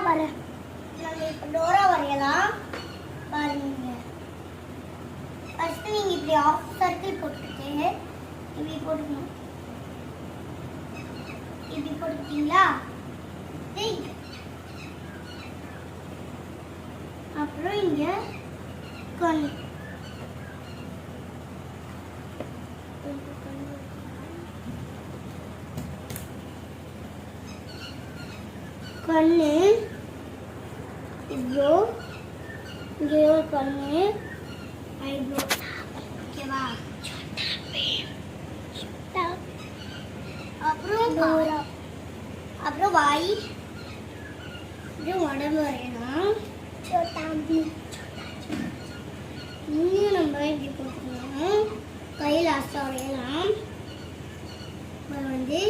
வரேன். நம்ம இப்போ டோரா வரையலாம். பாருங்க, ஃபர்ஸ்ட் நீங்க இப்படி ஆஃப் சர்க்கிள் போட்டுட்டு இப்படி போட்டுக்கணும். இப்படி போட்டுட்டீங்களா? அப்புறம் இங்க கண் கண்ணு இவ்வளோ, இங்கே ஒரு கண்ணு, ஐப்ரோ. ஓகேவா? அப்புறம் வாய், உடம்பு வரையணும். இன்னும் நம்ம இப்படி போட்டுக்கணும். கையில் அசை வரையலாம். வந்து